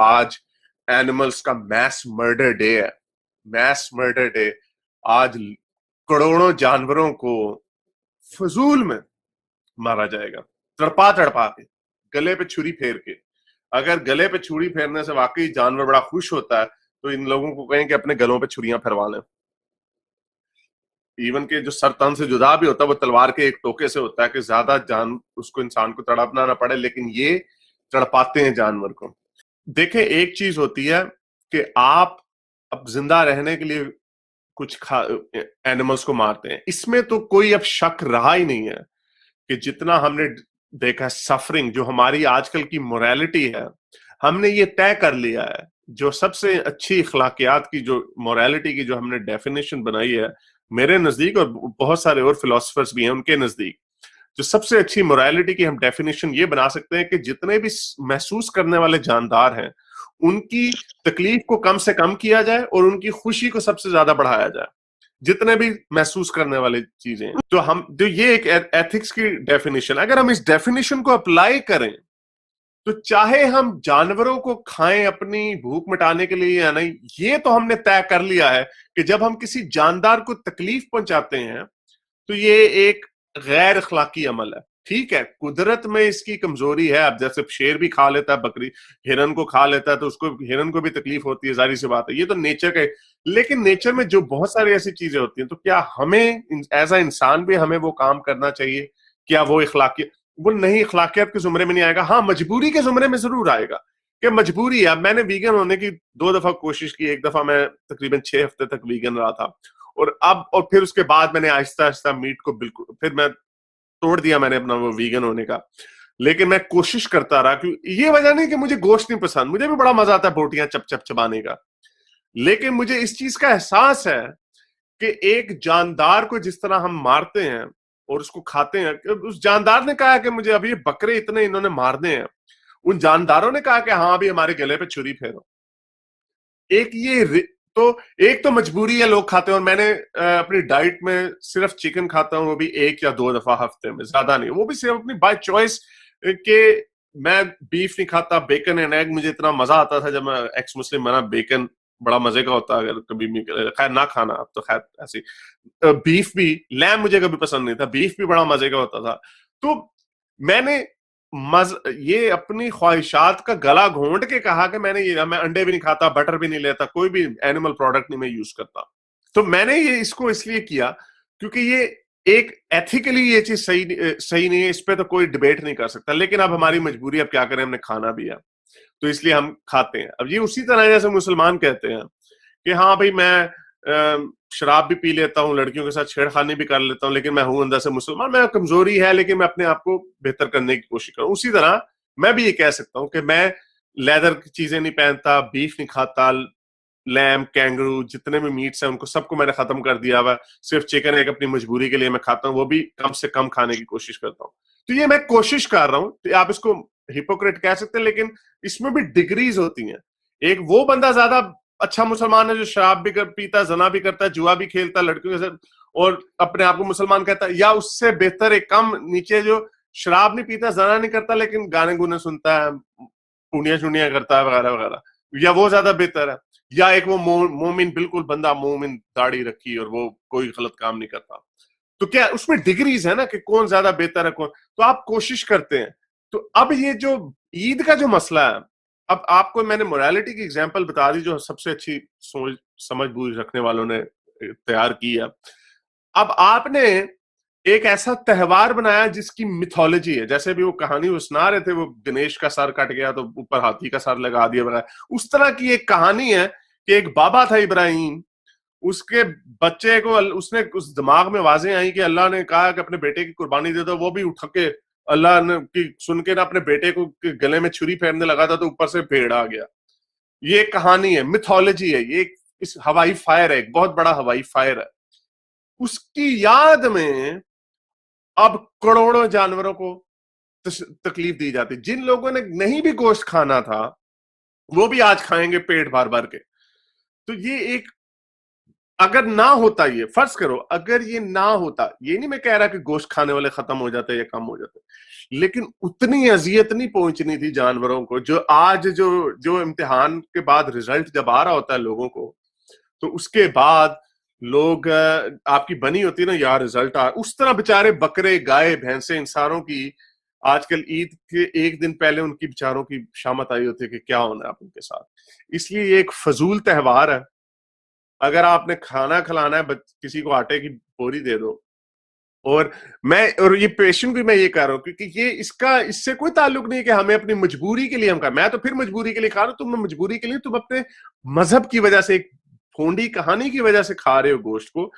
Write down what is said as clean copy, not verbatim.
آج اینیملز کا mass murder day ہے, میس مرڈر ڈے. آج کروڑوں جانوروں کو فضول میں مارا جائے گا, تڑپا تڑپا کے, گلے پہ چھری پھیر کے. اگر گلے پہ چھری پھیرنے سے واقعی جانور بڑا خوش ہوتا ہے تو ان لوگوں کو کہیں کہ اپنے گلوں پہ چھریاں پھروا لیں. ایون کہ جو سر تن سے جدا بھی ہوتا ہے وہ تلوار کے ایک ٹوکے سے ہوتا ہے کہ زیادہ جان اس کو انسان کو تڑپنا نہ پڑے, لیکن یہ تڑپاتے ہیں جانور کو. دیکھیں ایک چیز ہوتی ہے کہ آپ اب زندہ رہنے کے لیے کچھ اینیملز کو مارتے ہیں, اس میں تو کوئی اب شک رہا ہی نہیں ہے کہ جتنا ہم نے دیکھا سفرنگ, جو ہماری آج کل کی موریلٹی ہے, ہم نے یہ طے کر لیا ہے. جو سب سے اچھی اخلاقیات کی جو موریلٹی کی جو ہم نے ڈیفینیشن بنائی ہے میرے نزدیک, اور بہت سارے اور فلاسفرز بھی ہیں ان کے نزدیک, جو سب سے اچھی موریلٹی کی ہم ڈیفینیشن یہ بنا سکتے ہیں کہ جتنے بھی محسوس کرنے والے جاندار ہیں ان کی تکلیف کو کم سے کم کیا جائے اور ان کی خوشی کو سب سے زیادہ بڑھایا جائے, جتنے بھی محسوس کرنے والے چیزیں ہیں. تو ہم جو یہ ایک ایتھکس کی ڈیفینیشن, اگر ہم اس ڈیفینیشن کو اپلائی کریں تو چاہے ہم جانوروں کو کھائیں اپنی بھوک مٹانے کے لیے یا نہیں, یہ تو ہم نے طے کر لیا ہے کہ جب ہم کسی جاندار کو تکلیف پہنچاتے ہیں تو یہ ایک غیر اخلاقی عمل ہے. ٹھیک ہے, قدرت میں اس کی کمزوری ہے, اب جیسے شیر بھی کھا لیتا ہے بکری, ہرن کو کھا لیتا ہے تو اس کو ہرن کو بھی تکلیف ہوتی ہے, ظاہر سی بات ہے, یہ تو نیچر کا. لیکن نیچر میں جو بہت ساری ایسی چیزیں ہوتی ہیں, تو کیا ہمیں ایز اے انسان بھی ہمیں وہ کام کرنا چاہیے؟ کیا وہ اخلاقی, وہ نہیں اخلاقیات کے زمرے میں نہیں آئے گا, ہاں مجبوری کے زمرے میں ضرور آئے گا کہ مجبوری ہے. اب میں نے ویگن ہونے کی 2 دفعہ کوشش کی, ایک دفعہ میں تقریباً 6 ہفتے تک ویگن رہا تھا, اور پھر اس کے بعد میں نے آہستہ آہستہ میٹ کو بالکل پھر میں توڑ دیا میں نے اپنا وہ ویگن ہونے کا. لیکن میں کوشش کرتا رہا, کہ یہ وجہ نہیں کہ مجھے گوشت نہیں پسند, مجھے بھی بڑا مزہ آتا ہے بوٹیاں چپ چپ چبانے کا, لیکن مجھے اس چیز کا احساس ہے کہ ایک جاندار کو جس طرح ہم مارتے ہیں اور اس کو کھاتے ہیں, اس جاندار نے کہا کہ مجھے ابھی بکرے اتنے انہوں نے مارنے ہیں, ان جانداروں نے کہا کہ ہاں ابھی ہمارے گلے پہ چھری پھیرو. ایک تو مجبوری ہے, لوگ کھاتے ہیں, اور میں نے اپنی ڈائٹ میں صرف چکن کھاتا ہوں, وہ بھی 1 یا 2 دفعہ ہفتے میں, زیادہ نہیں, وہ بھی صرف اپنی بائی چوائس, کہ میں بیف نہیں کھاتا. بیکن اینڈ ایگ مجھے اتنا مزہ آتا تھا جب میں ایکس مسلم بنا, بیکن بڑا مزے کا ہوتا ہے, اگر کبھی خیر نہ کھانا اب تو خیر ایسی. بیف بھی, لیم مجھے کبھی پسند نہیں تھا, بیف بھی بڑا مزے کا ہوتا تھا. تو میں نے یہ اپنی خواہشات کا گلا گھونٹ کے کہا کہ میں انڈے بھی نہیں کھاتا, بٹر بھی نہیں لیتا, کوئی بھی اینیمل پروڈکٹ نہیں میں یوز کرتا. تو میں نے یہ اس کو اس لیے کیا کیونکہ یہ ایک ایتھیکلی یہ چیز صحیح نہیں ہے, اس پہ تو کوئی ڈیبیٹ نہیں کر سکتا. لیکن اب ہماری مجبوری, اب کیا کریں, ہم نے کھانا بھی ہے تو اس لیے ہم کھاتے ہیں. اب یہ اسی طرح جیسے مسلمان کہتے ہیں کہ ہاں بھائی میں شراب بھی پی لیتا ہوں, لڑکیوں کے ساتھ چھیڑخانی بھی کر لیتا ہوں, لیکن میں ہوں اندر سے مسلمان, میں کمزوری ہے لیکن میں اپنے آپ کو بہتر کرنے کی کوشش کروں. اسی طرح میں بھی یہ کہہ سکتا ہوں کہ میں لیدر کی چیزیں نہیں پہنتا, بیف نہیں کھاتا, لیم, کینگرو, جتنے بھی میٹس ہیں ان کو سب کو میں نے ختم کر دیا ہوا, صرف چکن ایک اپنی مجبوری کے لیے میں کھاتا ہوں, وہ بھی کم سے کم کھانے کی کوشش کرتا ہوں. تو یہ میں کوشش کر رہا ہوں, آپ اس کو ہپوکریٹ کہہ سکتے ہیں, لیکن اس میں بھی ڈگریز ہوتی ہیں. ایک وہ بندہ زیادہ اچھا مسلمان ہے جو شراب بھی پیتا ہے, زنا بھی کرتا ہے, جوا بھی کھیلتا ہے لڑکیوں کے ساتھ اور اپنے آپ کو مسلمان کہتا ہے, یا اس سے بہتر ایک کم نیچے جو شراب نہیں پیتا, زنا نہیں کرتا, لیکن گانے گونے سنتا ہے, پونیاں چونیاں کرتا ہے وغیرہ وغیرہ, یا وہ زیادہ بہتر ہے, یا ایک وہ مومن, بالکل بندہ مومن, داڑھی رکھی اور وہ کوئی غلط کام نہیں کرتا. تو کیا اس میں ڈگریز ہے نا کہ کون زیادہ بہتر ہے کون, تو آپ کوشش کرتے ہیں. تو اب یہ جو عید کا جو مسئلہ ہے, اب آپ کو میں نے موریلٹی کی اگزامپل بتا دی جو سب سے اچھی سوچ سمجھ بوجھ رکھنے والوں نے تیار کی ہے. اب آپ نے ایک ایسا تہوار بنایا جس کی میتھولوجی ہے, جیسے بھی وہ کہانی وہ سنا رہے تھے, وہ گنیش کا سر کٹ گیا تو اوپر ہاتھی کا سر لگا دیا بغیر, اس طرح کی ایک کہانی ہے کہ ایک بابا تھا ابراہیم, اس کے بچے کو اس نے اس دماغ میں واضح آئی کہ اللہ نے کہا کہ اپنے بیٹے کی قربانی دے دو, وہ بھی اٹھ کے اللہ نے سن کے نا اپنے بیٹے کو گلے میں چھری پھیرنے لگا تھا تو اوپر سے بھیڑ آ گیا. یہ ایک کہانی ہے, میتھولوجی ہے, یہ اس ہوائی فائر ہے, ایک بہت بڑا ہوائی فائر ہے. اس کی یاد میں اب کروڑوں جانوروں کو تکلیف دی جاتی. جن لوگوں نے نہیں بھی گوشت کھانا تھا وہ بھی آج کھائیں گے پیٹ بھر بھر کے. تو یہ ایک اگر نہ ہوتا یہ، فرض کرو اگر یہ نہ ہوتا، یہ نہیں میں کہہ رہا کہ گوشت کھانے والے ختم ہو جاتے یا کم ہو جاتے، لیکن اتنی اذیت نہیں پہنچنی تھی جانوروں کو جو آج جو امتحان کے بعد رزلٹ جب آ رہا ہوتا ہے لوگوں کو، تو اس کے بعد لوگ آپ کی بنی ہوتی ہے نا یار رزلٹ اس طرح بےچارے بکرے گائے بھینسیں انسانوں کی آج کل عید کے ایک دن پہلے ان کی بچاروں کی شامت آئی ہوتی ہے کہ کیا ہونا ہے آپ ان کے ساتھ. اس لیے یہ ایک فضول تہوار ہے. اگر آپ نے کھانا کھلانا ہے کسی کو آٹے کی بوری دے دو. اور یہ پیشن بھی میں یہ کہہ رہا ہوں کیونکہ یہ اس سے کوئی تعلق نہیں کہ ہمیں اپنی مجبوری کے لیے ہم میں تو پھر مجبوری کے لیے کھا رہا ہوں. تم مجبوری کے لیے تم اپنے مذہب کی وجہ سے ایک پھونڈی کہانی کی وجہ سے کھا رہے ہو گوشت کو.